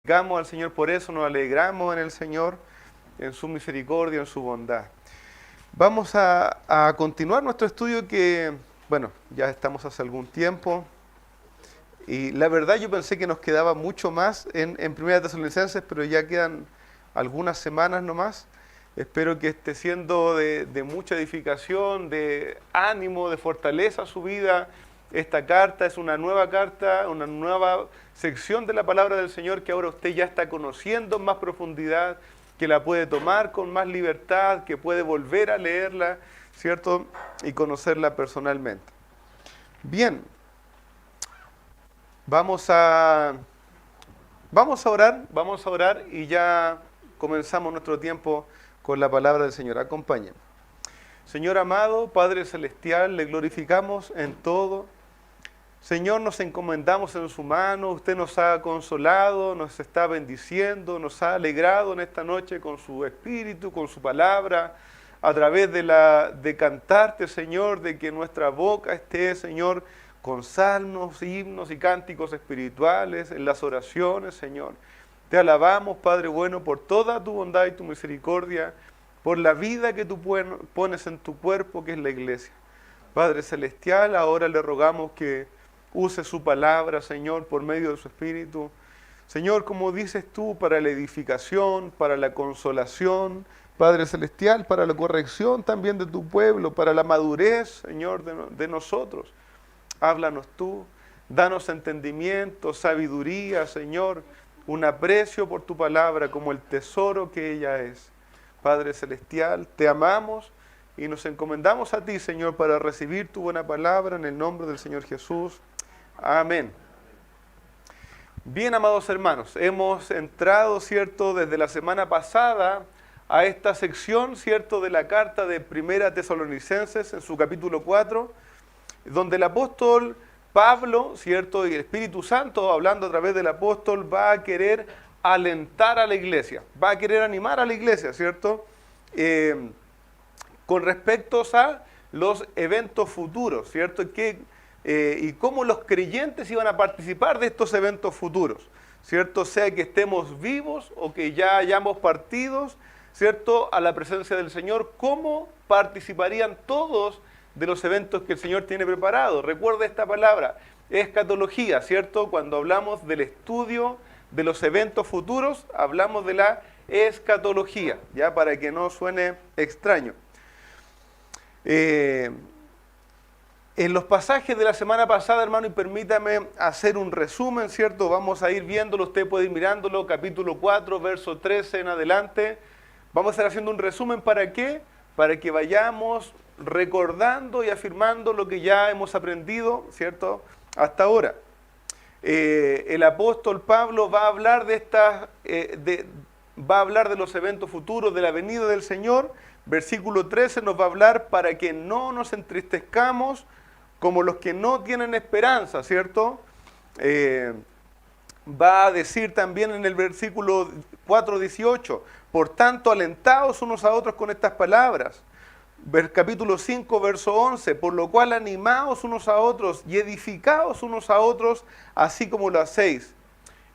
glorificamos al Señor por eso, nos alegramos en el Señor, en su misericordia, en su bondad. Vamos a continuar nuestro estudio que, bueno, ya estamos hace algún tiempo. Y la verdad yo pensé que nos quedaba mucho más en Primera Tesalonicenses, pero ya quedan algunas semanas nomás. Espero que esté siendo de mucha edificación, de ánimo, de fortaleza a su vida. Esta carta es una nueva carta, una nueva sección de la palabra del Señor que ahora usted ya está conociendo en más profundidad, que la puede tomar con más libertad, que puede volver a leerla, ¿cierto? Y conocerla personalmente. Bien. Vamos a orar y ya comenzamos nuestro tiempo con la palabra del Señor. Acompáñenme. Señor amado, Padre Celestial, le glorificamos en todo. Señor, nos encomendamos en su mano, usted nos ha consolado, nos está bendiciendo, nos ha alegrado en esta noche con su espíritu, con su palabra, a través de cantarte, Señor, de que nuestra boca esté, Señor, con salmos, himnos y cánticos espirituales, en las oraciones, Señor. Te alabamos, Padre bueno, por toda tu bondad y tu misericordia, por la vida que tú pones en tu cuerpo, que es la iglesia. Padre Celestial, ahora le rogamos que use su palabra, Señor, por medio de su Espíritu. Señor, como dices tú, para la edificación, para la consolación, Padre Celestial, para la corrección también de tu pueblo, para la madurez, Señor, de nosotros. Háblanos tú, danos entendimiento, sabiduría, Señor, un aprecio por tu palabra como el tesoro que ella es. Padre Celestial, te amamos y nos encomendamos a ti, Señor, para recibir tu buena palabra en el nombre del Señor Jesús. Amén. Bien, amados hermanos, hemos entrado, ¿cierto?, desde la semana pasada a esta sección, ¿cierto?, de la carta de Primera Tesalonicenses en su capítulo 4, donde el apóstol Pablo, ¿cierto?, y el Espíritu Santo, hablando a través del apóstol, va a querer alentar a la iglesia, va a querer animar a la iglesia, ¿cierto?, con respecto a los eventos futuros, ¿cierto?, y cómo los creyentes iban a participar de estos eventos futuros, ¿cierto?, sea que estemos vivos o que ya hayamos partido, ¿cierto?, a la presencia del Señor, cómo participarían todos de los eventos que el Señor tiene preparados. Recuerda esta palabra, escatología, ¿cierto? Cuando hablamos del estudio de los eventos futuros, hablamos de la escatología, ya para que no suene extraño. En los pasajes de la semana pasada, hermano, y permítame hacer un resumen, ¿cierto? Vamos a ir viéndolo, usted puede ir mirándolo, capítulo 4, verso 13 en adelante. Vamos a estar haciendo un resumen, ¿para qué? Para que vayamos recordando y afirmando lo que ya hemos aprendido, ¿cierto?, hasta ahora. El apóstol Pablo va a hablar va a hablar de los eventos futuros, de la venida del Señor. Versículo 13 nos va a hablar para que no nos entristezcamos como los que no tienen esperanza, ¿cierto? Va a decir también en el versículo 4:18, por tanto, alentaos unos a otros con estas palabras. Capítulo 5, verso 11, por lo cual animaos unos a otros y edificaos unos a otros, así como lo hacéis.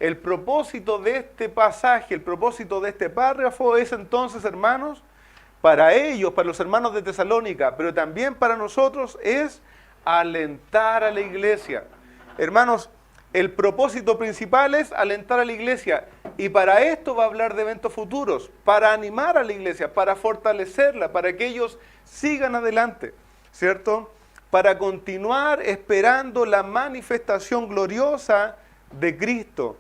El propósito de este pasaje, el propósito de este párrafo es entonces, hermanos, para ellos, para los hermanos de Tesalónica, pero también para nosotros, es alentar a la iglesia. Hermanos, el propósito principal es alentar a la iglesia, y para esto va a hablar de eventos futuros, para animar a la iglesia, para fortalecerla, para que ellos sigan adelante, ¿cierto? Para continuar esperando la manifestación gloriosa de Cristo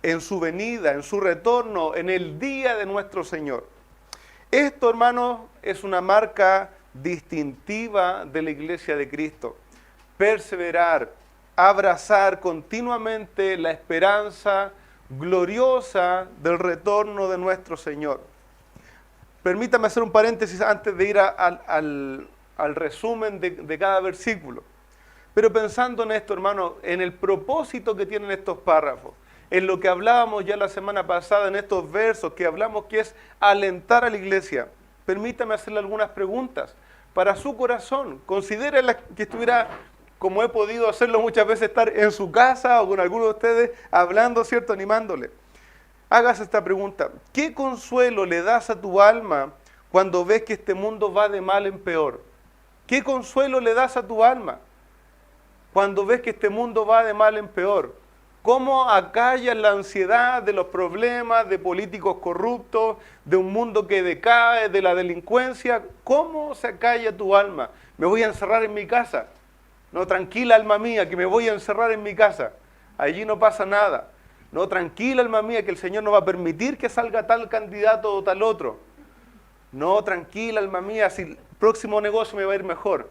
en su venida, en su retorno, en el día de nuestro Señor. Esto, hermanos, es una marca distintiva de la iglesia de Cristo. Perseverar, abrazar continuamente la esperanza gloriosa del retorno de nuestro Señor. Permítame hacer un paréntesis antes de ir al resumen de cada versículo. Pero pensando en esto, hermano, en el propósito que tienen estos párrafos, en lo que hablábamos ya la semana pasada, en estos versos que hablamos que es alentar a la iglesia, permítame hacerle algunas preguntas para su corazón. Considere que estuviera, como he podido hacerlo muchas veces, estar en su casa o con alguno de ustedes hablando, ¿cierto?, animándole. Hagas esta pregunta: ¿qué consuelo le das a tu alma cuando ves que este mundo va de mal en peor? ¿Qué consuelo le das a tu alma cuando ves que este mundo va de mal en peor? ¿Cómo acallas la ansiedad de los problemas, de políticos corruptos, de un mundo que decae, de la delincuencia? ¿Cómo se acalla tu alma? Me voy a encerrar en mi casa. No, tranquila alma mía, que me voy a encerrar en mi casa. Allí no pasa nada. No, tranquila alma mía, que el Señor no va a permitir que salga tal candidato o tal otro. No, tranquila alma mía, si el próximo negocio me va a ir mejor.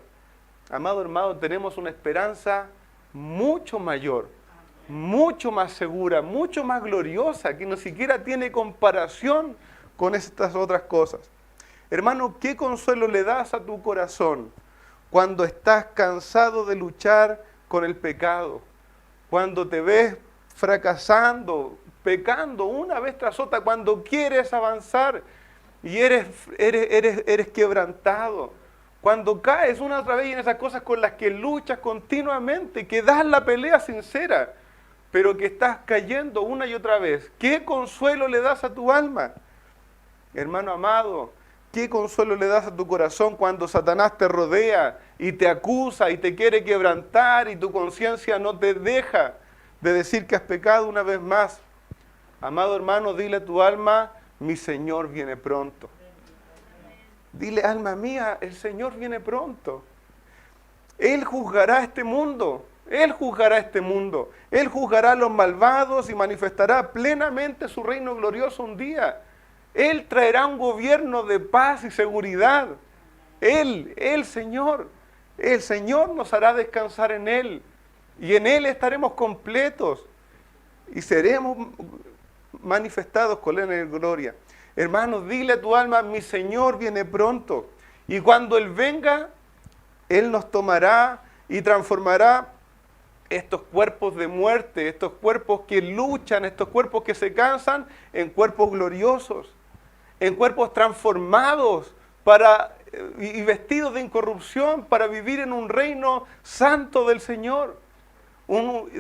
Amado hermano, tenemos una esperanza mucho mayor, mucho más segura, mucho más gloriosa, que ni siquiera tiene comparación con estas otras cosas. Hermano, ¿qué consuelo le das a tu corazón cuando estás cansado de luchar con el pecado? Cuando te ves fracasando, pecando una vez tras otra, cuando quieres avanzar y eres quebrantado. Cuando caes una otra vez en esas cosas con las que luchas continuamente, que das la pelea sincera, pero que estás cayendo una y otra vez. ¿Qué consuelo le das a tu alma? Hermano amado, ¿qué consuelo le das a tu corazón cuando Satanás te rodea y te acusa y te quiere quebrantar y tu conciencia no te deja de decir que has pecado una vez más? Amado hermano, dile a tu alma: mi Señor viene pronto. Dile: alma mía, el Señor viene pronto. Él juzgará este mundo. Él juzgará este mundo. Él juzgará a los malvados y manifestará plenamente su reino glorioso un día. Él traerá un gobierno de paz y seguridad. El Señor nos hará descansar en Él. Y en Él estaremos completos. Y seremos manifestados con Él en gloria. Hermanos, dile a tu alma: mi Señor viene pronto. Y cuando Él venga, Él nos tomará y transformará estos cuerpos de muerte, estos cuerpos que luchan, estos cuerpos que se cansan, en cuerpos gloriosos, en cuerpos transformados y vestidos de incorrupción para vivir en un reino santo del Señor.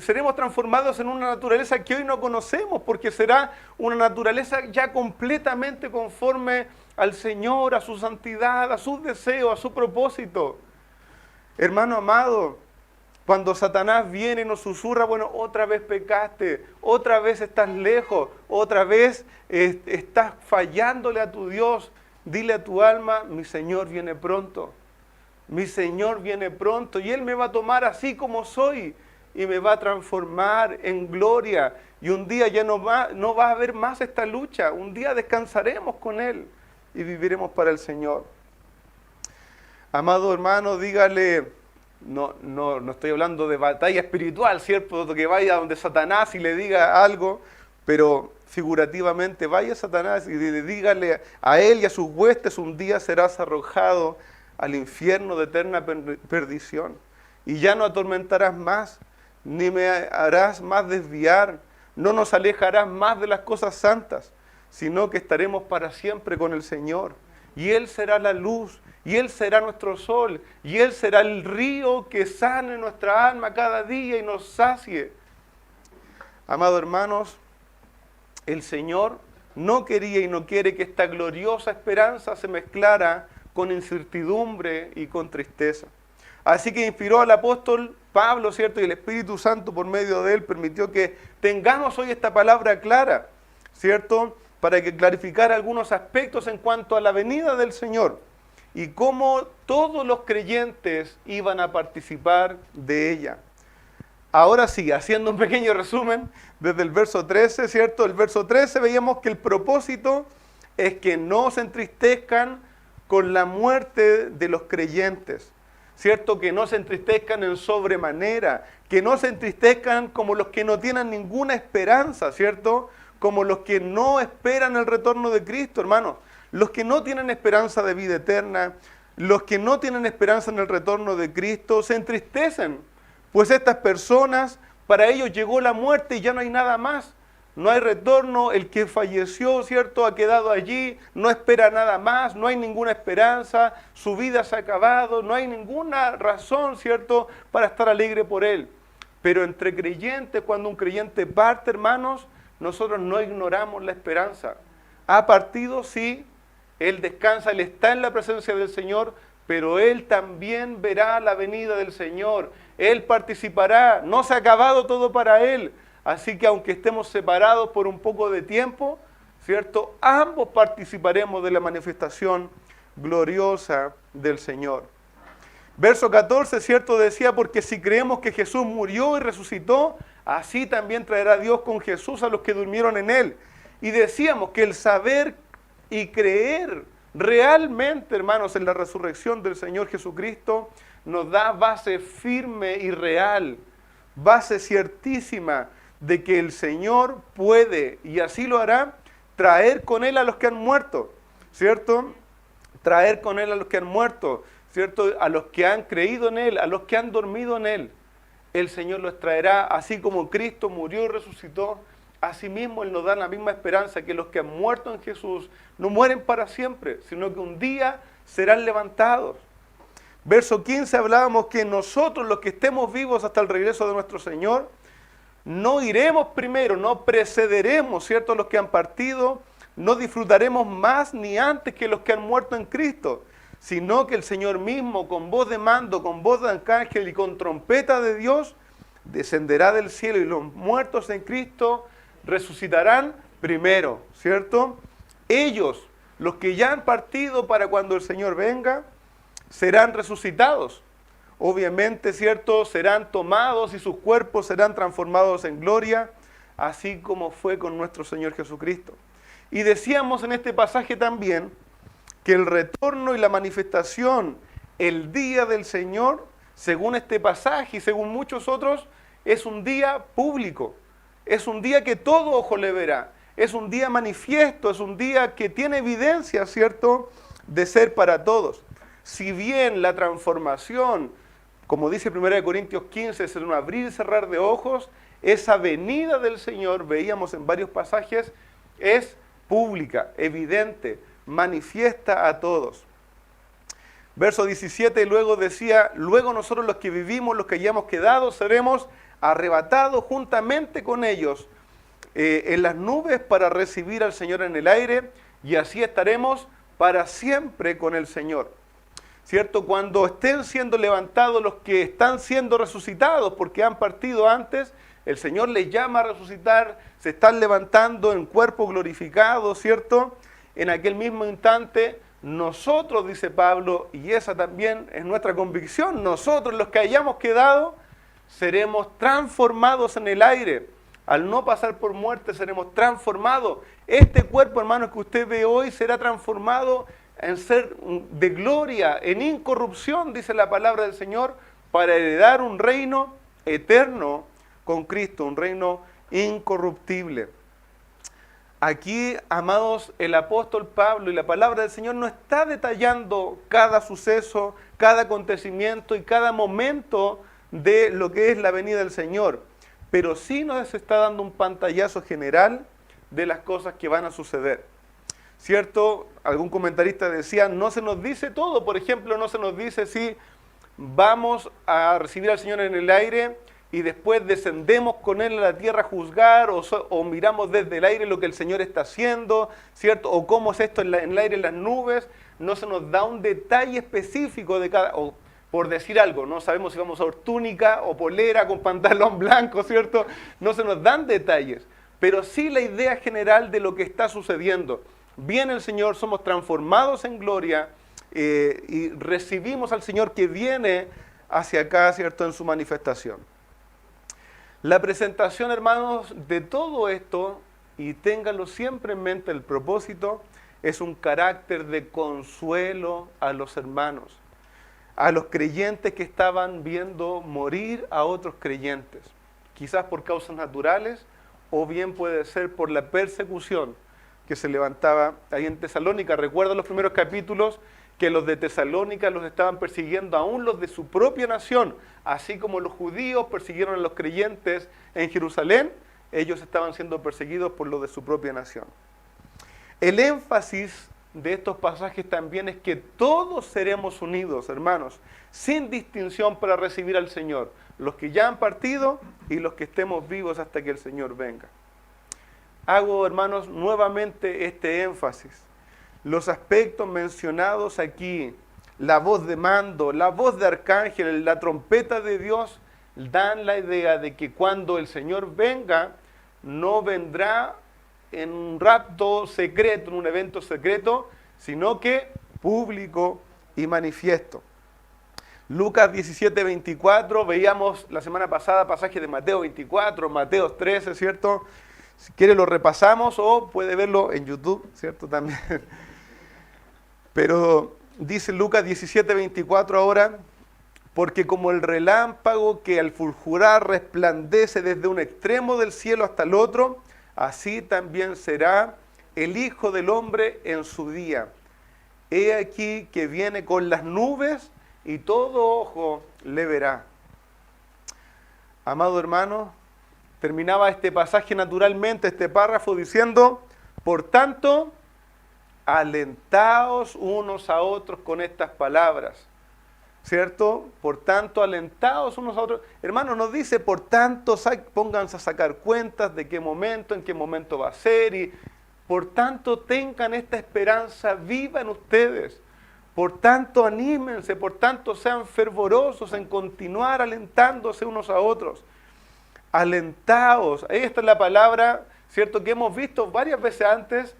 Seremos transformados en una naturaleza que hoy no conocemos, porque será una naturaleza ya completamente conforme al Señor, a su santidad, a sus deseos, a su propósito. Hermano amado, cuando Satanás viene y nos susurra: bueno, otra vez pecaste, otra vez estás lejos, otra vez estás fallándole a tu Dios, dile a tu alma: mi Señor viene pronto. Mi Señor viene pronto y Él me va a tomar así como soy y me va a transformar en gloria. Y un día ya no va a haber más esta lucha. Un día descansaremos con Él y viviremos para el Señor. Amado hermano, dígale: no estoy hablando de batalla espiritual, ¿cierto? Que vaya donde Satanás y le diga algo, pero figurativamente vaya Satanás y dígale a él y a sus huestes: un día serás arrojado al infierno de eterna perdición y ya no atormentarás más, ni me harás más desviar, no nos alejarás más de las cosas santas, sino que estaremos para siempre con el Señor. Y Él será la luz, y Él será nuestro sol, y Él será el río que sane nuestra alma cada día y nos sacie. Amados hermanos, el Señor no quería y no quiere que esta gloriosa esperanza se mezclara con incertidumbre y con tristeza. Así que inspiró al apóstol Pablo, ¿cierto? Y el Espíritu Santo por medio de él permitió que tengamos hoy esta palabra clara, ¿cierto? Para que clarificara algunos aspectos en cuanto a la venida del Señor y cómo todos los creyentes iban a participar de ella. Ahora sí, haciendo un pequeño resumen, desde el verso 13, ¿cierto? El verso 13 veíamos que el propósito es que no se entristezcan con la muerte de los creyentes, ¿cierto? Que no se entristezcan en sobremanera, que no se entristezcan como los que no tienen ninguna esperanza, ¿cierto? Como los que no esperan el retorno de Cristo, hermanos. Los que no tienen esperanza de vida eterna, los que no tienen esperanza en el retorno de Cristo, se entristecen. Pues estas personas, para ellos llegó la muerte y ya no hay nada más. No hay retorno, el que falleció, ¿cierto? Ha quedado allí, no espera nada más, no hay ninguna esperanza, su vida se ha acabado, no hay ninguna razón, ¿cierto?, para estar alegre por él. Pero entre creyentes, cuando un creyente parte, hermanos, nosotros no ignoramos la esperanza. Ha partido, sí, Él descansa, Él está en la presencia del Señor, pero Él también verá la venida del Señor. Él participará, no se ha acabado todo para Él. Así que aunque estemos separados por un poco de tiempo, ¿cierto? Ambos participaremos de la manifestación gloriosa del Señor. Verso 14, ¿cierto? Decía, porque si creemos que Jesús murió y resucitó, así también traerá Dios con Jesús a los que durmieron en Él. Y decíamos que el saber y creer realmente, hermanos, en la resurrección del Señor Jesucristo, nos da base firme y real, base ciertísima de que el Señor puede, y así lo hará, traer con Él a los que han muerto, ¿cierto? Traer con Él a los que han muerto, ¿cierto? A los que han creído en Él, a los que han dormido en Él. El Señor los traerá, así como Cristo murió y resucitó. Asimismo, Él nos da la misma esperanza, que los que han muerto en Jesús no mueren para siempre, sino que un día serán levantados. Verso 15 hablábamos que nosotros, los que estemos vivos hasta el regreso de nuestro Señor, no iremos primero, no precederemos, ¿cierto?, a los que han partido, no disfrutaremos más ni antes que los que han muerto en Cristo, sino que el Señor mismo, con voz de mando, con voz de arcángel y con trompeta de Dios, descenderá del cielo y los muertos en Cristo resucitarán primero, ¿cierto? Ellos, los que ya han partido para cuando el Señor venga, serán resucitados. Obviamente, ¿cierto? Serán tomados y sus cuerpos serán transformados en gloria, así como fue con nuestro Señor Jesucristo. Y decíamos en este pasaje también que el retorno y la manifestación, el día del Señor, según este pasaje y según muchos otros, es un día público. Es un día que todo ojo le verá. Es un día manifiesto, es un día que tiene evidencia, ¿cierto?, de ser para todos. Si bien la transformación, como dice 1 Corintios 15, es un abrir y cerrar de ojos, esa venida del Señor, veíamos en varios pasajes, es pública, evidente, manifiesta a todos. Verso 17 luego decía, luego nosotros los que vivimos, los que hayamos quedado, seremos arrebatados juntamente con ellos en las nubes para recibir al Señor en el aire, y así estaremos para siempre con el Señor. ¿Cierto? Cuando estén siendo levantados los que están siendo resucitados porque han partido antes, el Señor les llama a resucitar, se están levantando en cuerpo glorificado, ¿cierto? En aquel mismo instante, nosotros, dice Pablo, y esa también es nuestra convicción, nosotros los que hayamos quedado, seremos transformados en el aire. Al no pasar por muerte, seremos transformados. Este cuerpo, hermanos, que usted ve hoy, será transformado en ser de gloria, en incorrupción, dice la palabra del Señor, para heredar un reino eterno con Cristo, un reino incorruptible. Aquí, amados, el apóstol Pablo y la palabra del Señor no está detallando cada suceso, cada acontecimiento y cada momento de lo que es la venida del Señor, pero sí nos está dando un pantallazo general de las cosas que van a suceder. ¿Cierto? Algún comentarista decía, no se nos dice todo. Por ejemplo, no se nos dice si vamos a recibir al Señor en el aire y después descendemos con Él a la tierra a juzgar, o miramos desde el aire lo que el Señor está haciendo, ¿cierto? O cómo es esto en el aire, en las nubes. No se nos da un detalle específico de cada, o por decir algo, no sabemos si vamos a usar túnica o polera con pantalón blanco, ¿cierto? No se nos dan detalles, pero sí la idea general de lo que está sucediendo. Viene el Señor, somos transformados en gloria y recibimos al Señor que viene hacia acá, ¿cierto?, en su manifestación. La presentación, hermanos, de todo esto, y ténganlo siempre en mente el propósito, es un carácter de consuelo a los hermanos, a los creyentes que estaban viendo morir a otros creyentes, quizás por causas naturales o bien puede ser por la persecución que se levantaba ahí en Tesalónica. Recuerda los primeros capítulos que los de Tesalónica los estaban persiguiendo aún los de su propia nación, así como los judíos persiguieron a los creyentes en Jerusalén, ellos estaban siendo perseguidos por los de su propia nación. El énfasis de estos pasajes también es que todos seremos unidos, hermanos, sin distinción para recibir al Señor, los que ya han partido y los que estemos vivos hasta que el Señor venga. hago, hermanos, nuevamente este énfasis. Los aspectos mencionados aquí, la voz de mando, la voz de arcángel, la trompeta de Dios, dan la idea de que cuando el Señor venga, no vendrá en un rapto secreto, en un evento secreto, sino que público y manifiesto. Lucas 17, 24, veíamos la semana pasada pasajes de Mateo 24, Mateo 13, ¿cierto? Si quiere lo repasamos o puede verlo en YouTube, ¿cierto? También. Pero dice Lucas 17, 24 ahora, porque como el relámpago que al fulgurar resplandece desde un extremo del cielo hasta el otro, así también será el Hijo del Hombre en su día. He aquí que viene con las nubes y todo ojo le verá. Amado hermano, terminaba este pasaje naturalmente, este párrafo diciendo, por tanto, alentaos unos a otros con estas palabras. ¿Cierto? Por tanto, alentaos unos a otros. Hermano, nos dice, por tanto, pónganse a sacar cuentas de qué momento, en qué momento va a ser. Y por tanto, tengan esta esperanza viva en ustedes. Por tanto, anímense, por tanto, sean fervorosos en continuar alentándose unos a otros. Alentaos. Esta es la palabra, ¿cierto?, que hemos visto varias veces antes.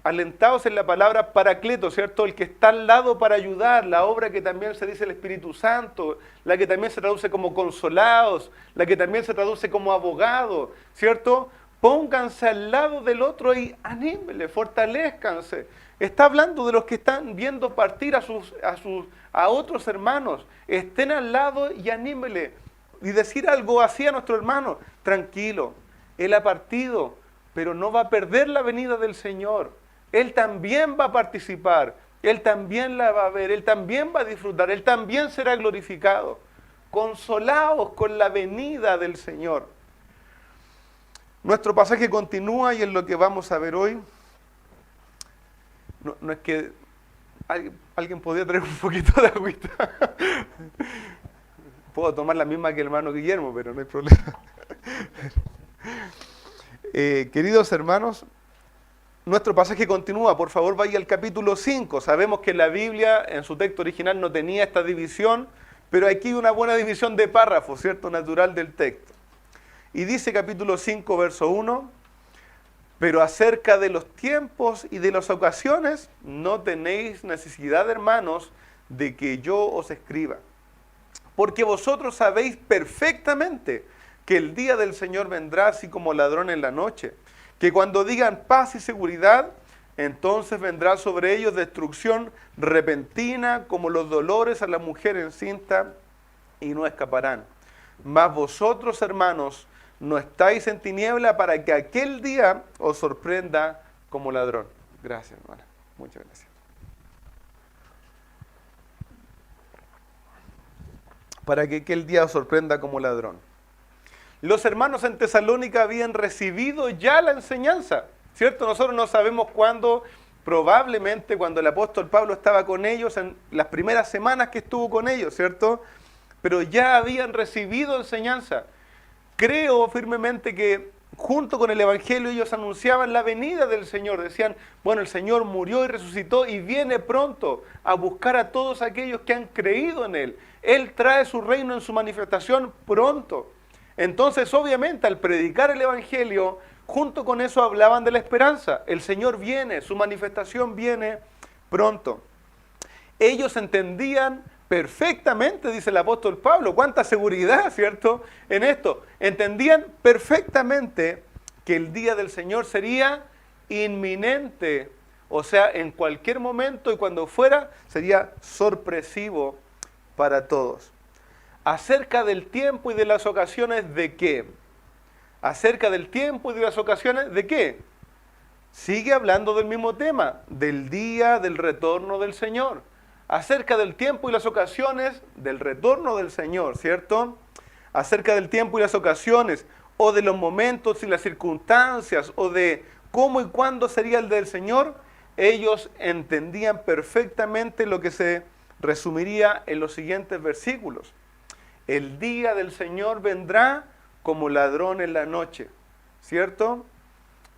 Alentaos en la palabra paracleto, ¿cierto? El que está al lado para ayudar, la obra que también se dice el Espíritu Santo, la que también se traduce como consolados, la que también se traduce como abogado, ¿cierto? Pónganse al lado del otro y anímenle, fortalezcanse. Está hablando de los que están viendo partir a otros hermanos. Estén al lado y anímenle. Y decir algo así a nuestro hermano, tranquilo, él ha partido, pero no va a perder la venida del Señor. Él también va a participar, Él también la va a ver, Él también va a disfrutar, Él también será glorificado. Consolaos con la venida del Señor. Nuestro pasaje continúa y es lo que vamos a ver hoy. No es que alguien podría traer un poquito de agüita. Puedo tomar la misma que el hermano Guillermo, pero no hay problema. Queridos hermanos, nuestro pasaje continúa. Por favor, vaya al capítulo 5. Sabemos que la Biblia en su texto original no tenía esta división, pero aquí hay una buena división de párrafos, ¿cierto? Natural del texto. Y dice capítulo 5, verso 1, pero acerca de los tiempos y de las ocasiones, no tenéis necesidad, hermanos, de que yo os escriba. Porque vosotros sabéis perfectamente que el día del Señor vendrá así como ladrón en la noche. Que cuando digan paz y seguridad, entonces vendrá sobre ellos destrucción repentina como los dolores a la mujer encinta y no escaparán. Mas vosotros, hermanos, no estáis en tiniebla para que aquel día os sorprenda como ladrón. Gracias, hermana. Muchas gracias. Para que aquel día os sorprenda como ladrón. Los hermanos en Tesalónica habían recibido ya la enseñanza, ¿cierto? Nosotros no sabemos cuándo, probablemente cuando el apóstol Pablo estaba con ellos, en las primeras semanas que estuvo con ellos, ¿cierto? Pero ya habían recibido enseñanza. Creo firmemente que junto con el Evangelio ellos anunciaban la venida del Señor. Decían, bueno, el Señor murió y resucitó y viene pronto a buscar a todos aquellos que han creído en Él. Él trae su reino en su manifestación pronto. Entonces, obviamente, al predicar el Evangelio, junto con eso hablaban de la esperanza. El Señor viene, su manifestación viene pronto. Ellos entendían perfectamente, dice el apóstol Pablo, cuánta seguridad, ¿cierto?, en esto. Entendían perfectamente que el día del Señor sería inminente, o sea, en cualquier momento y cuando fuera, sería sorpresivo para todos. Acerca del tiempo y de las ocasiones, ¿de qué? Acerca del tiempo y de las ocasiones, ¿de qué? Sigue hablando del mismo tema, del día del retorno del Señor. Acerca del tiempo y las ocasiones del retorno del Señor, ¿cierto? Acerca del tiempo y las ocasiones, o de los momentos y las circunstancias, o de cómo y cuándo sería el del Señor, ellos entendían perfectamente lo que se resumiría en los siguientes versículos. El día del Señor vendrá como ladrón en la noche, ¿cierto?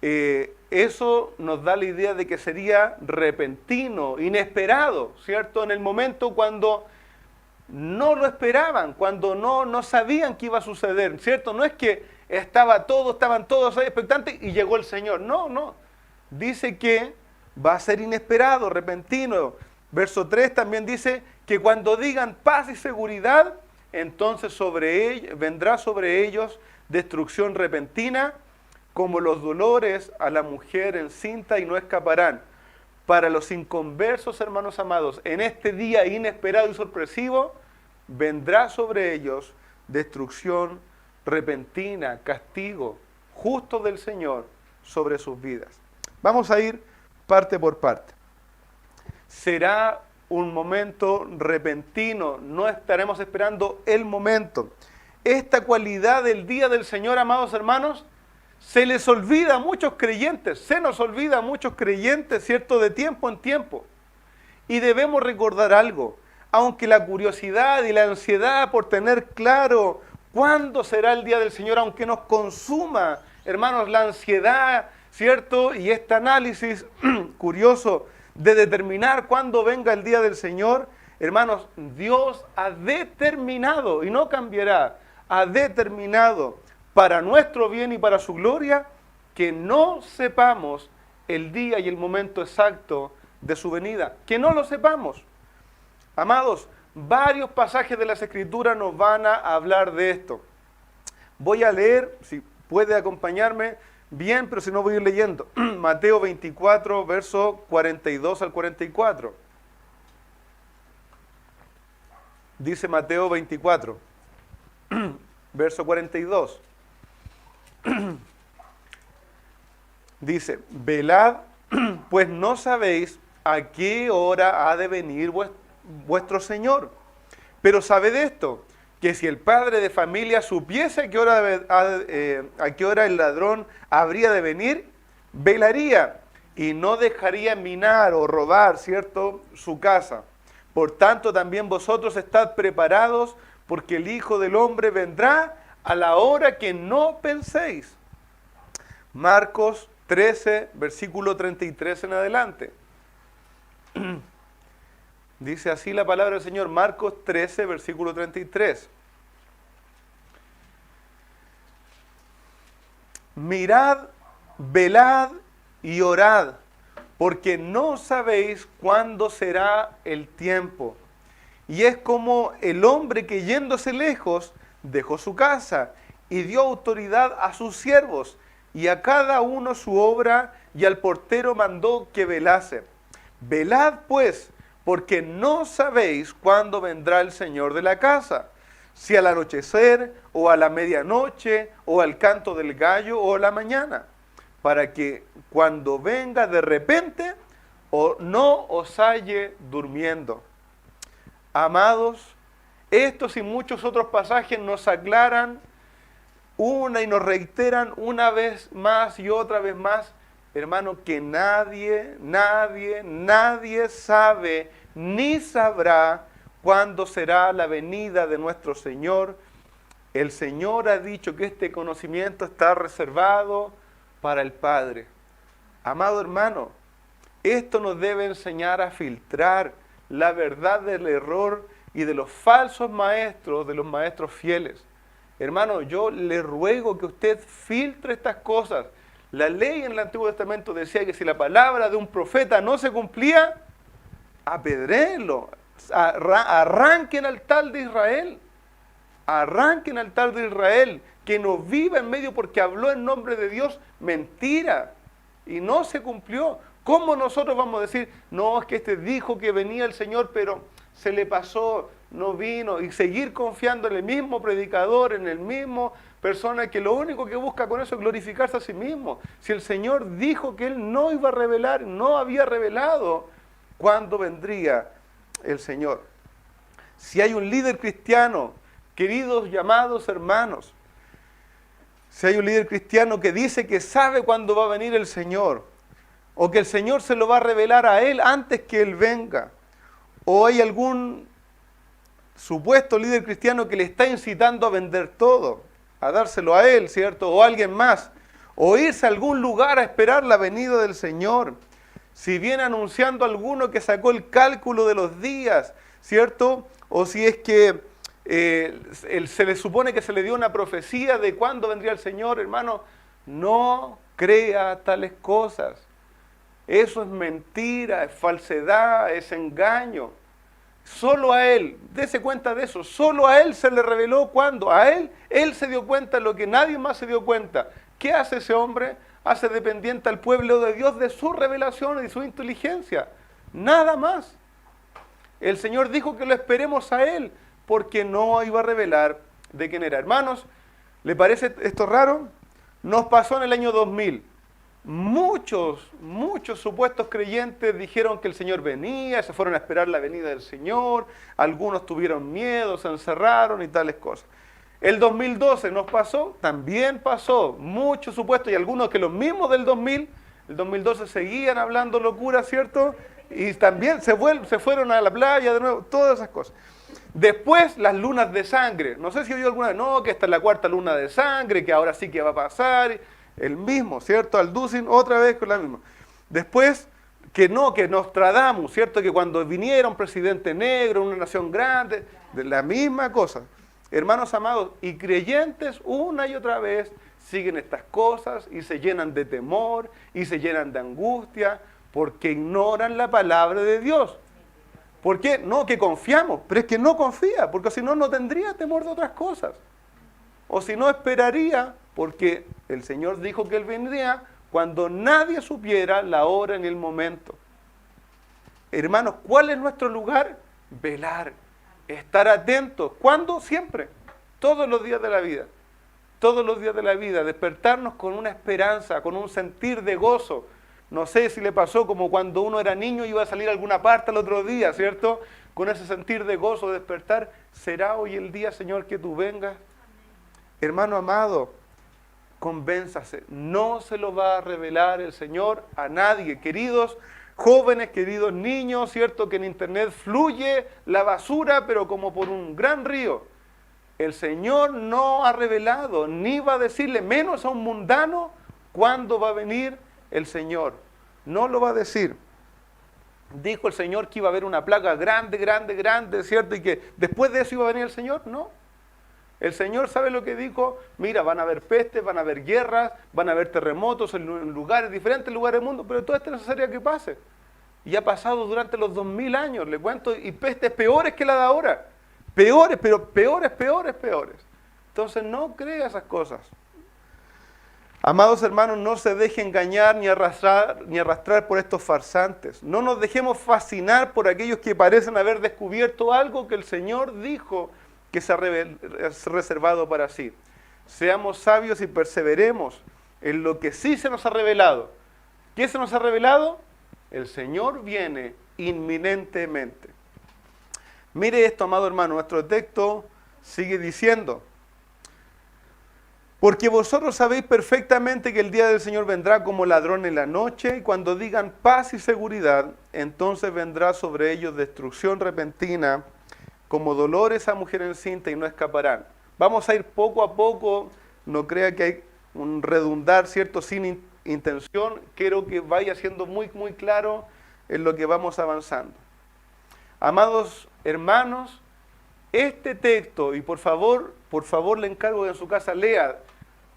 eso nos da la idea de que sería repentino, inesperado, ¿cierto? En el momento cuando no lo esperaban, cuando no sabían qué iba a suceder, ¿cierto? No es que estaban todos ahí expectantes y llegó el Señor. No, no. Dice que va a ser inesperado, repentino. Verso 3 también dice que cuando digan paz y seguridad, entonces vendrá sobre ellos destrucción repentina, como los dolores a la mujer encinta, y no escaparán. Para los inconversos, hermanos amados, en este día inesperado y sorpresivo, vendrá sobre ellos destrucción repentina, castigo justo del Señor sobre sus vidas. Vamos a ir parte por parte. Será un momento repentino, no estaremos esperando el momento. Esta cualidad del día del Señor, amados hermanos, se les olvida a muchos creyentes, se nos olvida a muchos creyentes, ¿cierto?, de tiempo en tiempo. Y debemos recordar algo, aunque la curiosidad y la ansiedad por tener claro cuándo será el día del Señor, aunque nos consuma, hermanos, la ansiedad, ¿cierto?, y este análisis curioso de determinar cuándo venga el día del Señor, hermanos, Dios ha determinado, y no cambiará, ha determinado para nuestro bien y para su gloria, que no sepamos el día y el momento exacto de su venida, que no lo sepamos. Amados, varios pasajes de las Escrituras nos van a hablar de esto. Voy a leer, si puede acompañarme, bien, pero si no voy a ir leyendo. Mateo 24, verso 42 al 44. Dice Mateo 24, verso 42. Dice, velad, pues no sabéis a qué hora ha de venir vuestro Señor. Pero sabed esto, que si el padre de familia supiese a qué hora el ladrón habría de venir, velaría y no dejaría minar o robar, ¿cierto?, su casa. Por tanto, también vosotros estad preparados, porque el Hijo del Hombre vendrá a la hora que no penséis. Marcos 13, versículo 33 en adelante. Dice así la palabra del Señor, Marcos 13, versículo 33. Mirad, velad y orad, porque no sabéis cuándo será el tiempo. Y es como el hombre que yéndose lejos dejó su casa y dio autoridad a sus siervos y a cada uno su obra, y al portero mandó que velase. Velad pues, porque no sabéis cuándo vendrá el Señor de la casa, si al anochecer, o a la medianoche, o al canto del gallo, o a la mañana, para que cuando venga de repente, no os halle durmiendo. Amados, estos y muchos otros pasajes nos aclaran y nos reiteran una vez más y otra vez más, hermano, que nadie sabe ni sabrá cuándo será la venida de nuestro Señor. El Señor ha dicho que este conocimiento está reservado para el Padre. Amado hermano, esto nos debe enseñar a filtrar la verdad del error y de los falsos maestros, de los maestros fieles. Hermano, yo le ruego que usted filtre estas cosas. La ley en el Antiguo Testamento decía que si la palabra de un profeta no se cumplía, apedréenlo, arranquen al tal de Israel, arranquen al tal de Israel, que no viva en medio porque habló en nombre de Dios mentira y no se cumplió. ¿Cómo nosotros vamos a decir, no, es que este dijo que venía el Señor, pero se le pasó, no vino, y seguir confiando en el mismo predicador, en el mismo persona que lo único que busca con eso es glorificarse a sí mismo? Si el Señor dijo que Él no iba a revelar, no había revelado cuándo vendría el Señor. Si hay un líder cristiano, queridos llamados hermanos, si hay un líder cristiano que dice que sabe cuándo va a venir el Señor, o que el Señor se lo va a revelar a él antes que Él venga, o hay algún supuesto líder cristiano que le está incitando a vender todo, a dárselo a él, ¿cierto? O a alguien más, o irse a algún lugar a esperar la venida del Señor. Si viene anunciando alguno que sacó el cálculo de los días, ¿cierto? O si es que se le supone que se le dio una profecía de cuándo vendría el Señor, hermano, no crea tales cosas. Eso es mentira, es falsedad, es engaño. Solo a Él, dése cuenta de eso, solo a Él se le reveló cuándo. A Él se dio cuenta de lo que nadie más se dio cuenta. ¿Qué hace ese hombre? Hace dependiente al pueblo de Dios de su revelación y de su inteligencia. Nada más. El Señor dijo que lo esperemos a Él, porque no iba a revelar de quién era. Hermanos, ¿le parece esto raro? Nos pasó en el año 2000. Muchos supuestos creyentes dijeron que el Señor venía, se fueron a esperar la venida del Señor, algunos tuvieron miedo, se encerraron y tales cosas. El 2012 nos pasó, también pasó, muchos supuestos, y algunos que los mismos del 2000, el 2012 seguían hablando locura, ¿cierto? Y también se fueron a la playa de nuevo, todas esas cosas. Después las lunas de sangre, no sé si oyó alguna vez, no, que esta es la cuarta luna de sangre, que ahora sí que va a pasar, el mismo, ¿cierto? Alducin otra vez con la misma. Después, que Nostradamus, ¿cierto? Que cuando viniera un presidente negro, una nación grande, de la misma cosa. Hermanos amados, y creyentes una y otra vez siguen estas cosas y se llenan de temor y se llenan de angustia porque ignoran la palabra de Dios. ¿Por qué? No, que confiamos, pero es que no confía, porque si no, no tendría temor de otras cosas. O si no, esperaría, porque el Señor dijo que Él vendría cuando nadie supiera la hora ni el momento. Hermanos, ¿cuál es nuestro lugar? Velar, estar atentos. ¿Cuándo? Siempre, todos los días de la vida. Todos los días de la vida, despertarnos con una esperanza, con un sentir de gozo. No sé si le pasó como cuando uno era niño y iba a salir a alguna parte al otro día, ¿cierto? Con ese sentir de gozo, de despertar. ¿Será hoy el día, Señor, que tú vengas? Hermano amado, convénzase, no se lo va a revelar el Señor a nadie. Queridos jóvenes, queridos niños, ¿cierto? Que en internet fluye la basura, pero como por un gran río. El Señor no ha revelado, ni va a decirle, menos a un mundano, cuándo va a venir el Señor. No lo va a decir. Dijo el Señor que iba a haber una plaga grande, grande, grande, ¿cierto? Y que después de eso iba a venir el Señor. No. El Señor sabe lo que dijo. Mira, van a haber pestes, van a haber guerras, van a haber terremotos en lugares, diferentes lugares del mundo, pero todo esto es necesario que pase. Y ha pasado durante los 2000 años, le cuento, y pestes peores que la de ahora. Peores, pero peores. Entonces no crea esas cosas. Amados hermanos, no se deje engañar ni arrastrar por estos farsantes. No nos dejemos fascinar por aquellos que parecen haber descubierto algo que el Señor dijo que se ha reservado para sí. Seamos sabios y perseveremos en lo que sí se nos ha revelado. ¿Qué se nos ha revelado? El Señor viene inminentemente. Mire esto, amado hermano, nuestro texto sigue diciendo: porque vosotros sabéis perfectamente que el día del Señor vendrá como ladrón en la noche, y cuando digan paz y seguridad, entonces vendrá sobre ellos destrucción repentina, como dolores a mujer encinta, y no escaparán. Vamos a ir poco a poco, no crea que hay un redundar, ¿cierto?, sin intención. Quiero que vaya siendo muy claro en lo que vamos avanzando. Amados hermanos, este texto, y por favor le encargo que en su casa lea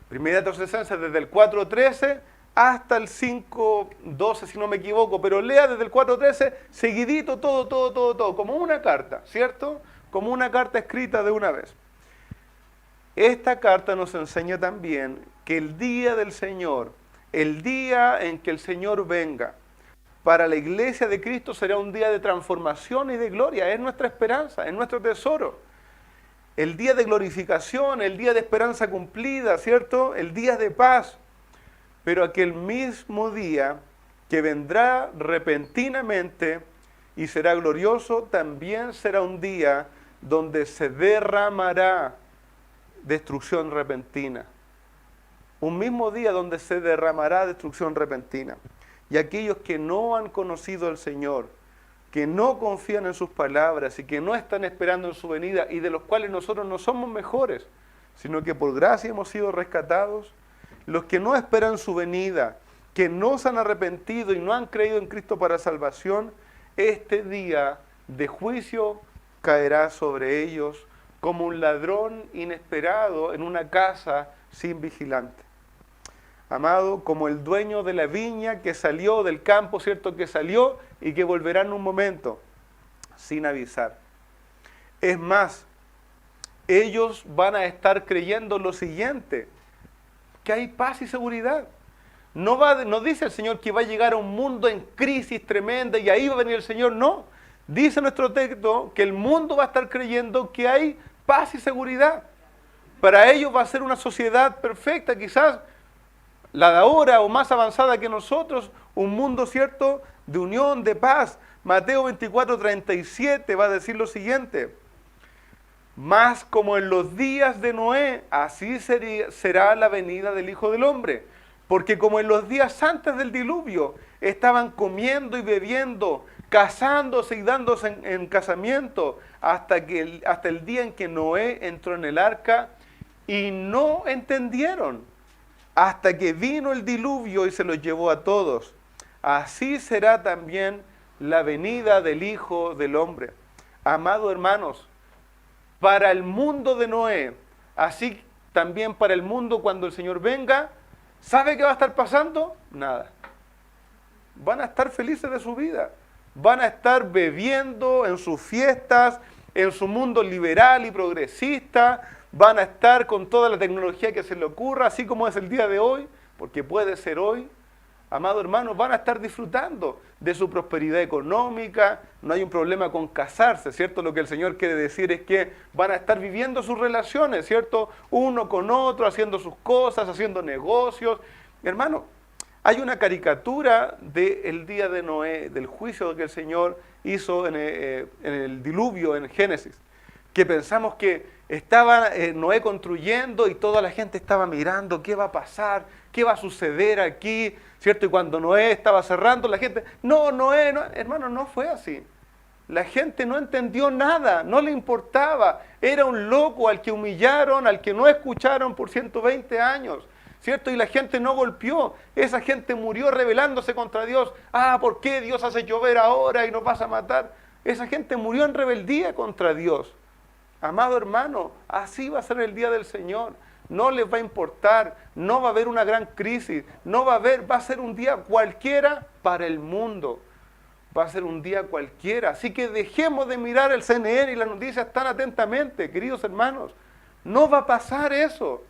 Primera Tesalonicenses desde el 4:13 hasta el 5:12, si no me equivoco, pero lea desde el 4:13 seguidito todo, como una carta, ¿cierto? Como una carta escrita de una vez. Esta carta nos enseña también que el día del Señor, el día en que el Señor venga, para la iglesia de Cristo será un día de transformación y de gloria. Es nuestra esperanza, es nuestro tesoro. El día de glorificación, el día de esperanza cumplida, ¿cierto? El día de paz. Pero aquel mismo día que vendrá repentinamente y será glorioso, también será un día donde se derramará destrucción repentina. Un mismo día donde se derramará destrucción repentina. Y aquellos que no han conocido al Señor, que no confían en sus palabras y que no están esperando en su venida, y de los cuales nosotros no somos mejores, sino que por gracia hemos sido rescatados, los que no esperan su venida, que no se han arrepentido y no han creído en Cristo para salvación, este día de juicio caerá sobre ellos como un ladrón inesperado en una casa sin vigilante. Amado, como el dueño de la viña que salió del campo, ¿cierto? Que salió y que volverá en un momento, sin avisar. Es más, ellos van a estar creyendo lo siguiente, que hay paz y seguridad. No dice el Señor que va a llegar a un mundo en crisis tremenda y ahí va a venir el Señor, no. Dice nuestro texto que el mundo va a estar creyendo que hay paz y seguridad. Para ellos va a ser una sociedad perfecta, quizás la de ahora o más avanzada que nosotros, un mundo, ¿cierto?, de unión, de paz. Mateo 24:37 va a decir lo siguiente: mas como en los días de Noé, así será la venida del Hijo del Hombre. Porque como en los días antes del diluvio, estaban comiendo y bebiendo, casándose y dándose en casamiento, hasta el día en que Noé entró en el arca, y no entendieron, hasta que vino el diluvio y se los llevó a todos. Así será también la venida del Hijo del Hombre. Amados hermanos, para el mundo de Noé, así también para el mundo cuando el Señor venga, ¿sabe qué va a estar pasando? Nada. Van a estar felices de su vida. Van a estar bebiendo en sus fiestas, en su mundo liberal y progresista. Van a estar con toda la tecnología que se le ocurra, así como es el día de hoy, porque puede ser hoy. Amados hermanos, van a estar disfrutando de su prosperidad económica. No hay un problema con casarse, ¿cierto? Lo que el Señor quiere decir es que van a estar viviendo sus relaciones, ¿cierto? Uno con otro, haciendo sus cosas, haciendo negocios. Hermano, hay una caricatura del día de Noé, del juicio que el Señor hizo en el diluvio, en Génesis, que pensamos que estaba Noé construyendo y toda la gente estaba mirando qué va a pasar, qué va a suceder aquí, ¿cierto? Y cuando Noé estaba cerrando, la gente, no, Noé, no. Hermano, no fue así. La gente no entendió nada, no le importaba. Era un loco al que humillaron, al que no escucharon por 120 años, ¿cierto? Y la gente no golpeó. Esa gente murió rebelándose contra Dios. ¿Por qué Dios hace llover ahora y nos vas a matar? Esa gente murió en rebeldía contra Dios. Amado hermano, así va a ser el día del Señor. No les va a importar, no va a haber una gran crisis, va a ser un día cualquiera para el mundo. Va a ser un día cualquiera. Así que dejemos de mirar el CNN y las noticias tan atentamente, queridos hermanos. No va a pasar eso.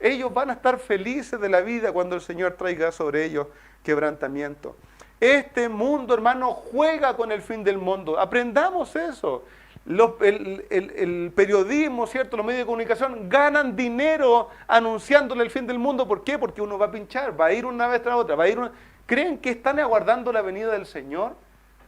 Ellos van a estar felices de la vida cuando el Señor traiga sobre ellos quebrantamiento. Este mundo, hermano, juega con el fin del mundo. Aprendamos eso. El periodismo, ¿cierto? Los medios de comunicación ganan dinero anunciándole el fin del mundo. ¿Por qué? Porque uno va a pinchar, va a ir una vez tras otra, ¿Creen que están aguardando la venida del Señor?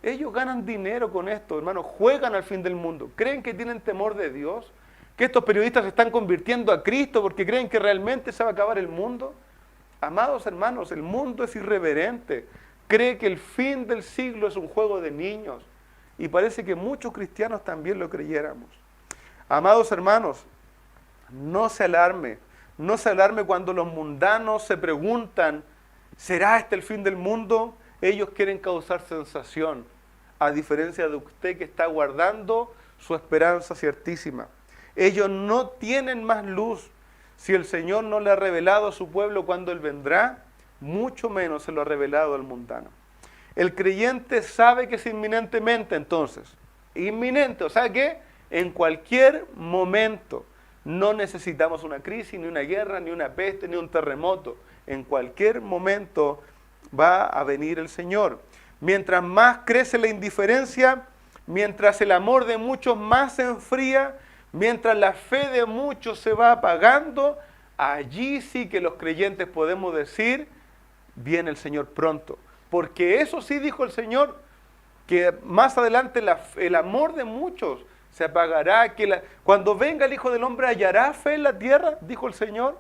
Ellos ganan dinero con esto, hermano, juegan al fin del mundo. ¿Creen que tienen temor de Dios? ¿Que estos periodistas se están convirtiendo a Cristo porque creen que realmente se va a acabar el mundo? Amados hermanos, el mundo es irreverente. Cree que el fin del siglo es un juego de niños. Y parece que muchos cristianos también lo creyéramos. Amados hermanos, no se alarme cuando los mundanos se preguntan, ¿será este el fin del mundo? Ellos quieren causar sensación, a diferencia de usted que está guardando su esperanza ciertísima. Ellos no tienen más luz. Si el Señor no le ha revelado a su pueblo cuando Él vendrá, mucho menos se lo ha revelado al mundano. El creyente sabe que es inminentemente, entonces. Inminente, o sea que en cualquier momento. No necesitamos una crisis, ni una guerra, ni una peste, ni un terremoto. En cualquier momento va a venir el Señor. Mientras más crece la indiferencia, mientras el amor de muchos más se enfría, mientras la fe de muchos se va apagando, allí sí que los creyentes podemos decir, viene el Señor pronto. Porque eso sí dijo el Señor, que más adelante el amor de muchos se apagará, cuando venga el Hijo del Hombre hallará fe en la tierra, dijo el Señor.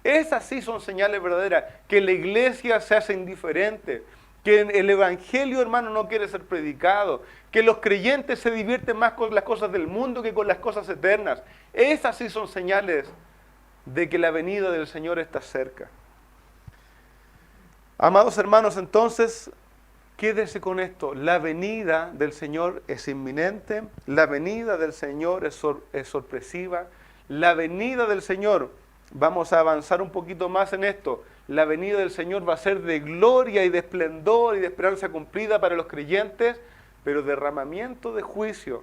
Esas sí son señales verdaderas, que la iglesia se hace indiferente, que el evangelio, hermano, no quiere ser predicado, que los creyentes se divierten más con las cosas del mundo que con las cosas eternas. Esas sí son señales de que la venida del Señor está cerca. Amados hermanos, entonces, quédese con esto. La venida del Señor es inminente, la venida del Señor es sorpresiva, la venida del Señor, vamos a avanzar un poquito más en esto, la venida del Señor va a ser de gloria y de esplendor y de esperanza cumplida para los creyentes, pero derramamiento de juicio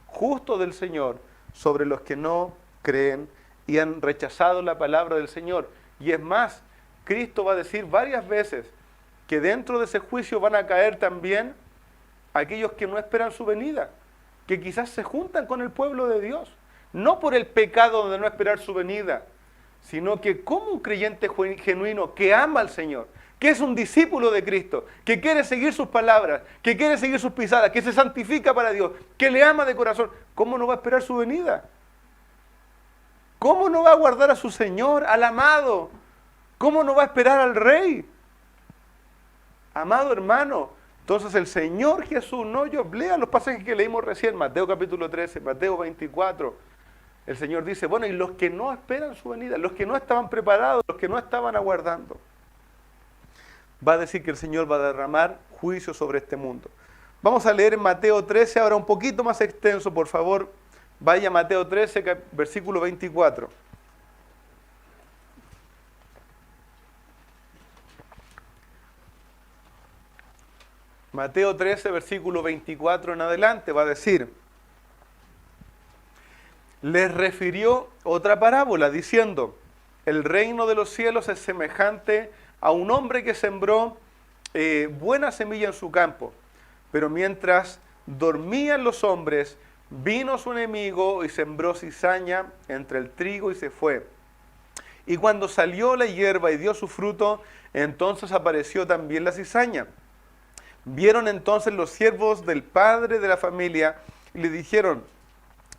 justo del Señor sobre los que no creen y han rechazado la palabra del Señor. Y es más, Cristo va a decir varias veces que dentro de ese juicio van a caer también aquellos que no esperan su venida, que quizás se juntan con el pueblo de Dios, no por el pecado de no esperar su venida, sino que como un creyente genuino que ama al Señor, que es un discípulo de Cristo, que quiere seguir sus palabras, que quiere seguir sus pisadas, que se santifica para Dios, que le ama de corazón, ¿cómo no va a esperar su venida? ¿Cómo no va a guardar a su Señor, al amado? ¿Cómo no va a esperar al Rey? Amado hermano, entonces el Señor Jesús, no yo, lean los pasajes que leímos recién, Mateo capítulo 13, Mateo 24, el Señor dice, bueno, y los que no esperan su venida, los que no estaban preparados, los que no estaban aguardando, va a decir que el Señor va a derramar juicio sobre este mundo. Vamos a leer en Mateo 13, ahora un poquito más extenso, por favor, vaya a Mateo 13, versículo 24. Mateo 13, versículo 24 en adelante, va a decir, les refirió otra parábola diciendo, el reino de los cielos es semejante a un hombre que sembró buena semilla en su campo, pero mientras dormían los hombres, vino su enemigo y sembró cizaña entre el trigo y se fue. Y cuando salió la hierba y dio su fruto, entonces apareció también la cizaña. Vieron entonces los siervos del padre de la familia y le dijeron,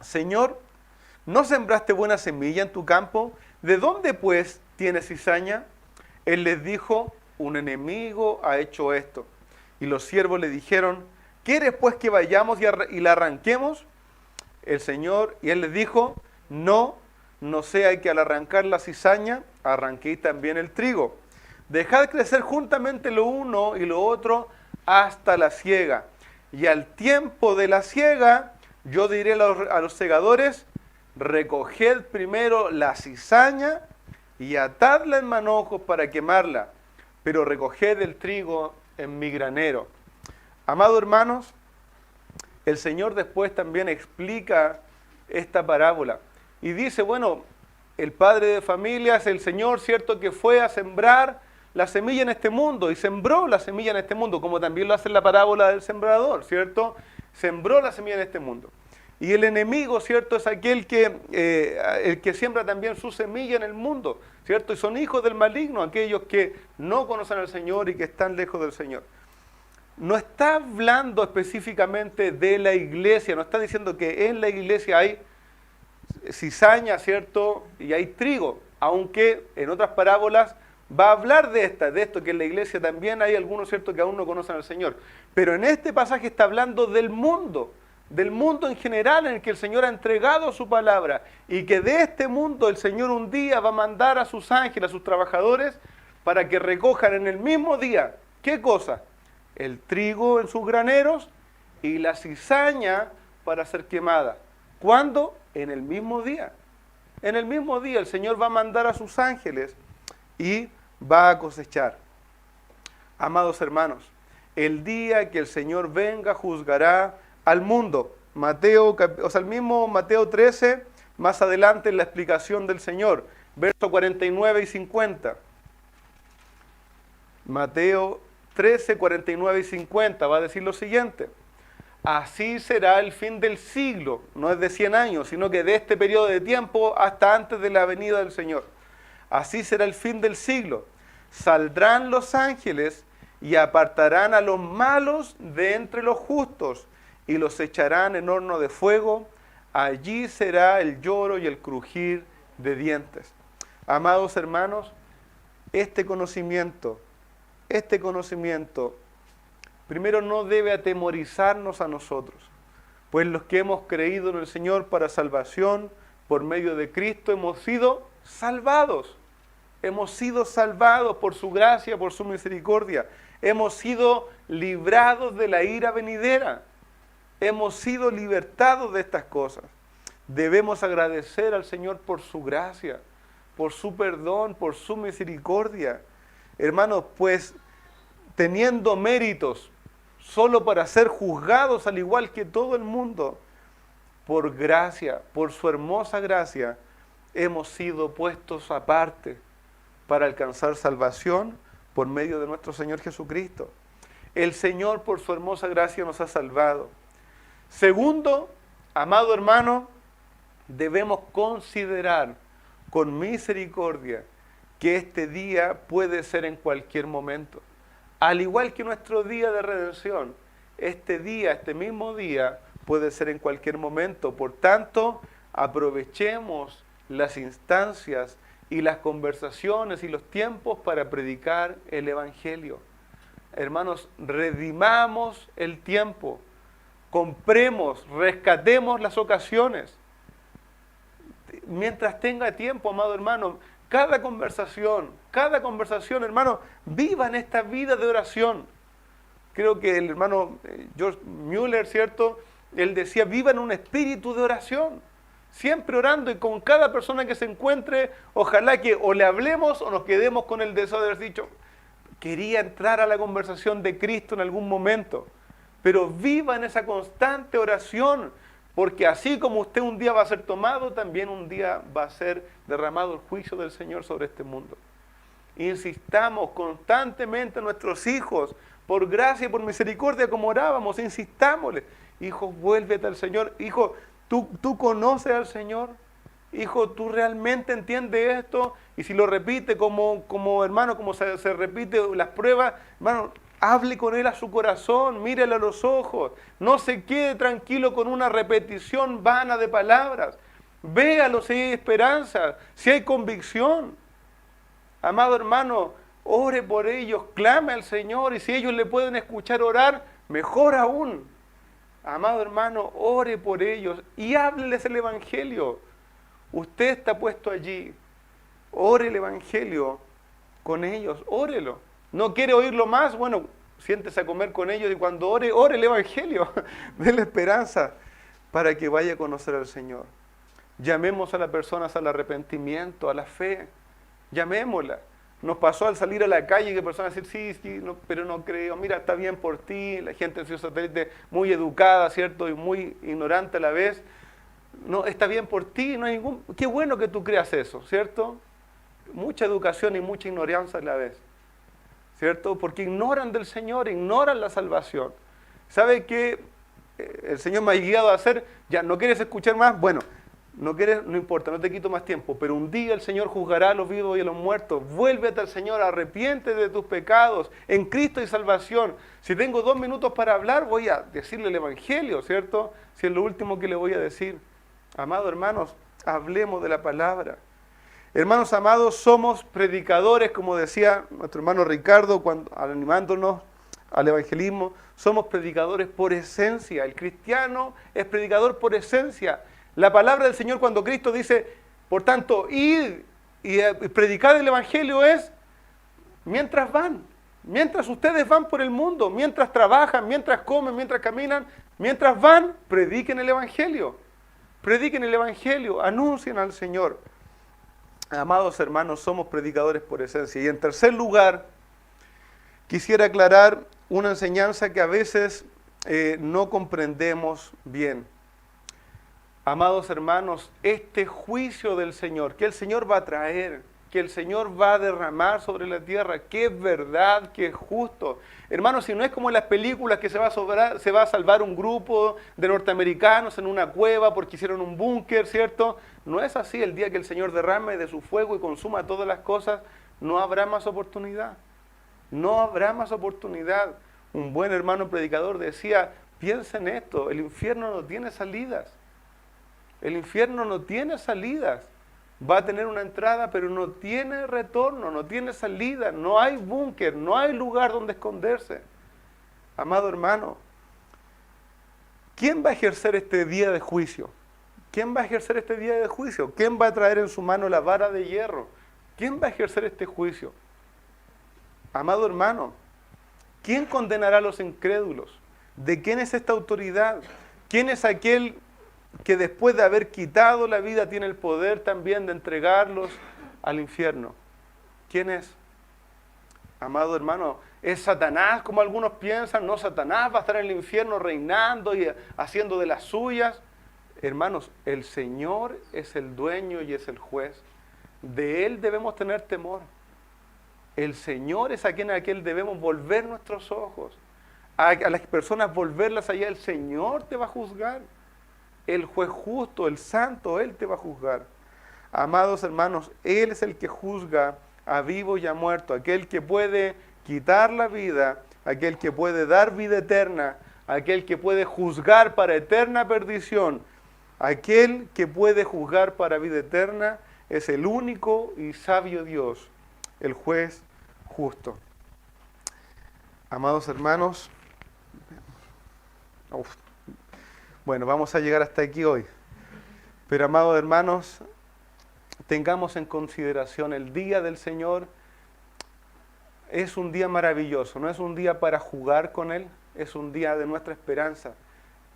Señor, ¿no sembraste buena semilla en tu campo? ¿De dónde pues tienes cizaña? Él les dijo, un enemigo ha hecho esto. Y los siervos le dijeron, ¿quieres pues que vayamos y la arranquemos? El Señor, y él les dijo, no sea que al arrancar la cizaña, arranquéis también el trigo. Dejad crecer juntamente lo uno y lo otro hasta la siega. Y al tiempo de la siega, yo diré a los segadores, recoged primero la cizaña y atadla en manojos para quemarla, pero recoged el trigo en mi granero. Amados hermanos, el Señor después también explica esta parábola y dice, bueno, el padre de familia es el Señor, ¿cierto?, que fue a sembrar la semilla en este mundo y sembró la semilla en este mundo, como también lo hace en la parábola del sembrador, ¿cierto? Sembró la semilla en este mundo. Y el enemigo, ¿cierto?, es aquel el que siembra también su semilla en el mundo, ¿cierto? Y son hijos del maligno, aquellos que no conocen al Señor y que están lejos del Señor. No está hablando específicamente de la iglesia, no está diciendo que en la iglesia hay cizaña, ¿cierto?, y hay trigo, aunque en otras parábolas va a hablar de esto, que en la iglesia también hay algunos, ¿cierto?, que aún no conocen al Señor. Pero en este pasaje está hablando del mundo en general en el que el Señor ha entregado su palabra y que de este mundo el Señor un día va a mandar a sus ángeles, a sus trabajadores, para que recojan en el mismo día, ¿qué cosa? El trigo en sus graneros y la cizaña para ser quemada. ¿Cuándo? En el mismo día. En el mismo día el Señor va a mandar a sus ángeles y va a cosechar. Amados hermanos, el día que el Señor venga juzgará al mundo. El mismo Mateo 13, más adelante en la explicación del Señor, versos 49 y 50. Mateo 13, 49 y 50 va a decir lo siguiente. Así será el fin del siglo, no es de 100 años, sino que de este periodo de tiempo hasta antes de la venida del Señor. Así será el fin del siglo. Saldrán los ángeles y apartarán a los malos de entre los justos y los echarán en horno de fuego. Allí será el lloro y el crujir de dientes. Amados hermanos, este conocimiento, primero no debe atemorizarnos a nosotros, pues los que hemos creído en el Señor para salvación, por medio de Cristo hemos sido salvados. Hemos sido salvados por su gracia, por su misericordia. Hemos sido librados de la ira venidera. Hemos sido libertados de estas cosas. Debemos agradecer al Señor por su gracia, por su perdón, por su misericordia. Hermanos, pues teniendo méritos solo para ser juzgados al igual que todo el mundo, por gracia, por su hermosa gracia, hemos sido puestos aparte para alcanzar salvación por medio de nuestro Señor Jesucristo. El Señor por su hermosa gracia nos ha salvado. Segundo, amado hermano, debemos considerar con misericordia que este día puede ser en cualquier momento. Al igual que nuestro día de redención, este día, este mismo día, puede ser en cualquier momento. Por tanto, aprovechemos las instancias y las conversaciones y los tiempos para predicar el Evangelio. Hermanos, redimamos el tiempo, compremos, rescatemos las ocasiones. Mientras tenga tiempo, amado hermano, cada conversación, hermano, vivan esta vida de oración. Creo que el hermano George Mueller, ¿cierto? Él decía, vivan un espíritu de oración. Siempre orando y con cada persona que se encuentre, ojalá que o le hablemos o nos quedemos con el deseo de haber dicho, quería entrar a la conversación de Cristo en algún momento. Pero viva en esa constante oración, porque así como usted un día va a ser tomado, también un día va a ser derramado el juicio del Señor sobre este mundo. Insistamos constantemente a nuestros hijos, por gracia y por misericordia, como orábamos, insistámosle. Hijo, vuélvete al Señor. Hijo, ¿tú conoces al Señor? Hijo, ¿tú realmente entiendes esto? Y si lo repite como hermano, como se repite las pruebas, hermano, hable con él a su corazón, mírele a los ojos. No se quede tranquilo con una repetición vana de palabras. Véalo si hay esperanza, si hay convicción. Amado hermano, ore por ellos, clame al Señor, y si ellos le pueden escuchar orar, mejor aún. Amado hermano, ore por ellos y hábleles el Evangelio. Usted está puesto allí. Ore el Evangelio con ellos, órelo. ¿No quiere oírlo más? Bueno, siéntese a comer con ellos y cuando ore, ore el Evangelio. Dele esperanza para que vaya a conocer al Señor. Llamemos a las personas al arrepentimiento, a la fe. Llamémosla. Nos pasó al salir a la calle que personas decían, sí, no, pero no creo, mira, está bien por ti, la gente en Ciudad Satélite muy educada, ¿cierto? Y muy ignorante a la vez. No, está bien por ti, no hay ningún... Qué bueno que tú creas eso, ¿cierto? Mucha educación y mucha ignorancia a la vez, ¿cierto? Porque ignoran del Señor, ignoran la salvación. ¿Sabe qué el Señor me ha guiado a hacer? Ya, ¿no quieres escuchar más? Bueno, no quieres, no importa, no te quito más tiempo, pero un día el Señor juzgará a los vivos y a los muertos. Vuélvete al Señor, arrepiéntete de tus pecados. En Cristo hay salvación. Si tengo 2 minutos para hablar, voy a decirle el Evangelio, ¿cierto? Si es lo último que le voy a decir. Amados hermanos, hablemos de la palabra. Hermanos amados, somos predicadores, como decía nuestro hermano Ricardo, animándonos al evangelismo, somos predicadores por esencia. El cristiano es predicador por esencia. La palabra del Señor cuando Cristo dice, por tanto, id y predicar el Evangelio es mientras van, mientras ustedes van por el mundo, mientras trabajan, mientras comen, mientras caminan, mientras van, prediquen el Evangelio. Prediquen el Evangelio, anuncien al Señor. Amados hermanos, somos predicadores por esencia. Y en tercer lugar, quisiera aclarar una enseñanza que a veces no comprendemos bien. Amados hermanos, este juicio del Señor, que el Señor va a traer, que el Señor va a derramar sobre la tierra, que es verdad, que es justo. Hermanos, si no es como en las películas que se va a salvar un grupo de norteamericanos en una cueva porque hicieron un búnker, ¿cierto? No es así. El día que el Señor derrame de su fuego y consuma todas las cosas, no habrá más oportunidad. No habrá más oportunidad. Un buen hermano predicador decía, piensa en esto, el infierno no tiene salidas. El infierno no tiene salidas. Va a tener una entrada, pero no tiene retorno, no tiene salida. No hay búnker, no hay lugar donde esconderse. Amado hermano, ¿quién va a ejercer este día de juicio? ¿Quién va a ejercer este día de juicio? ¿Quién va a traer en su mano la vara de hierro? ¿quién va a ejercer este juicio? Amado hermano, ¿quién condenará a los incrédulos? ¿De quién es esta autoridad? ¿Quién es aquel que después de haber quitado la vida tiene el poder también de entregarlos al infierno? ¿Quién es? Amado hermano, ¿es Satanás como algunos piensan? No, Satanás va a estar en el infierno reinando y haciendo de las suyas. Hermanos, el Señor es el dueño y es el juez. De Él debemos tener temor. El Señor es a quien debemos volver nuestros ojos. A las personas volverlas allá. El Señor te va a juzgar. El juez justo, el santo, Él te va a juzgar. Amados hermanos, Él es el que juzga a vivo y a muerto, aquel que puede quitar la vida, aquel que puede dar vida eterna, aquel que puede juzgar para eterna perdición, aquel que puede juzgar para vida eterna, es el único y sabio Dios, el juez justo. Amados hermanos, bueno, vamos a llegar hasta aquí hoy, pero amados hermanos, tengamos en consideración el día del Señor. Es un día maravilloso, no es un día para jugar con Él, es un día de nuestra esperanza,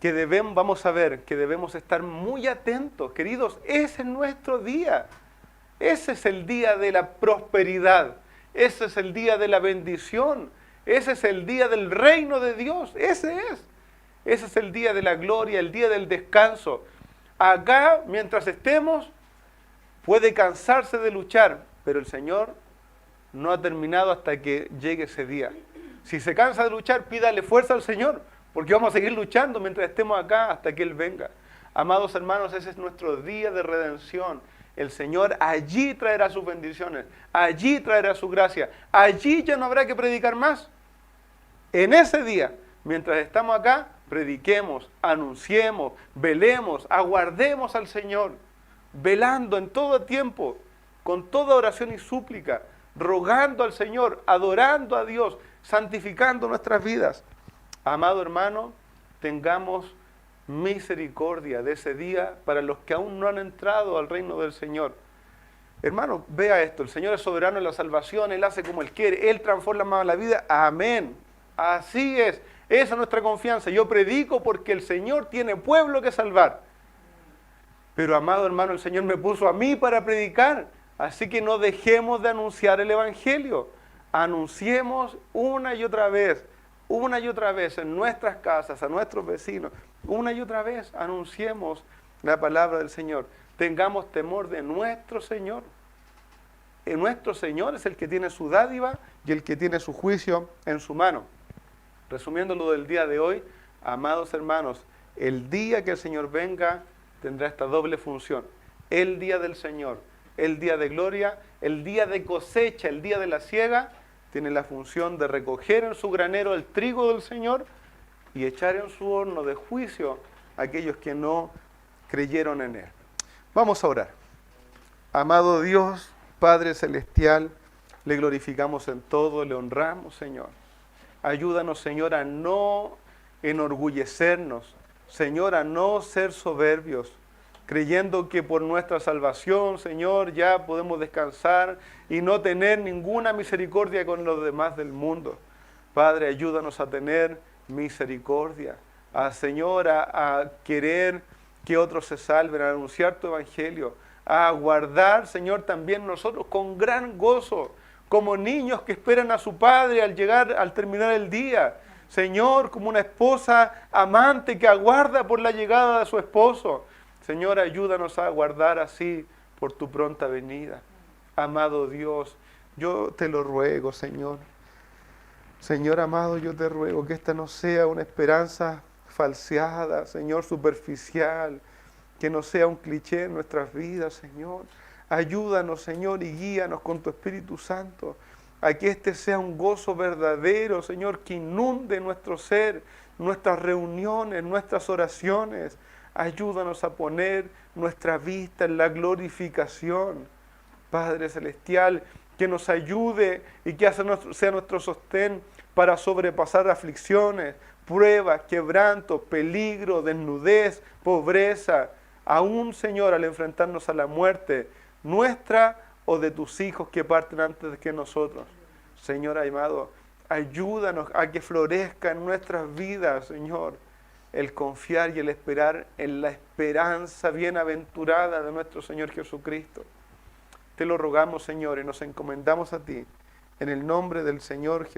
que vamos a ver, que debemos estar muy atentos, queridos, ese es nuestro día, ese es el día de la prosperidad, ese es el día de la bendición, ese es el día del reino de Dios, ese es el día de la gloria, el día del descanso. Acá, mientras estemos, puede cansarse de luchar, pero el Señor no ha terminado hasta que llegue ese día. Si se cansa de luchar, pídale fuerza al Señor, porque vamos a seguir luchando mientras estemos acá hasta que Él venga. Amados hermanos, ese es nuestro día de redención. El Señor allí traerá sus bendiciones, allí traerá su gracia, allí ya no habrá que predicar más. En ese día, mientras estamos acá, prediquemos, anunciemos, velemos, aguardemos al Señor, velando en todo tiempo, con toda oración y súplica, rogando al Señor, adorando a Dios, santificando nuestras vidas. Amado hermano, tengamos misericordia de ese día para los que aún no han entrado al reino del Señor. Hermano, vea esto, el Señor es soberano en la salvación, Él hace como Él quiere, Él transforma la vida, amén. Así es, esa es nuestra confianza. Yo predico porque el Señor tiene pueblo que salvar. Pero amado hermano, el Señor me puso a mí para predicar, así que no dejemos de anunciar el Evangelio. Anunciemos una y otra vez en nuestras casas, a nuestros vecinos, una y otra vez anunciemos la palabra del Señor. Tengamos temor de nuestro Señor. Nuestro Señor es el que tiene su dádiva y el que tiene su juicio en su mano. Resumiendo lo del día de hoy, amados hermanos, el día que el Señor venga tendrá esta doble función. El día del Señor, el día de gloria, el día de cosecha, el día de la siega, tiene la función de recoger en su granero el trigo del Señor y echar en su horno de juicio a aquellos que no creyeron en Él. Vamos a orar. Amado Dios, Padre Celestial, le glorificamos en todo, le honramos, Señor. Ayúdanos, Señor, a no enorgullecernos, Señor, a no ser soberbios, creyendo que por nuestra salvación, Señor, ya podemos descansar y no tener ninguna misericordia con los demás del mundo. Padre, ayúdanos a tener misericordia, Señor, a querer que otros se salven, a anunciar tu evangelio, a guardar, Señor, también nosotros con gran gozo, como niños que esperan a su padre al terminar el día. Señor, como una esposa amante que aguarda por la llegada de su esposo. Señor, ayúdanos a aguardar así por tu pronta venida. Amado Dios, yo te lo ruego, Señor. Señor amado, yo te ruego que esta no sea una esperanza falseada, Señor, superficial, que no sea un cliché en nuestras vidas, Señor. Ayúdanos, Señor, y guíanos con tu Espíritu Santo a que este sea un gozo verdadero, Señor, que inunde nuestro ser, nuestras reuniones, nuestras oraciones. Ayúdanos a poner nuestra vista en la glorificación. Padre Celestial, que nos ayude y que sea nuestro sostén para sobrepasar aflicciones, pruebas, quebrantos, peligro, desnudez, pobreza. Aún, Señor, al enfrentarnos a la muerte, nuestra o de tus hijos que parten antes que nosotros. Señor amado, ayúdanos a que florezca en nuestras vidas, Señor, el confiar y el esperar en la esperanza bienaventurada de nuestro Señor Jesucristo. Te lo rogamos, Señor, y nos encomendamos a ti, en el nombre del Señor Jesús.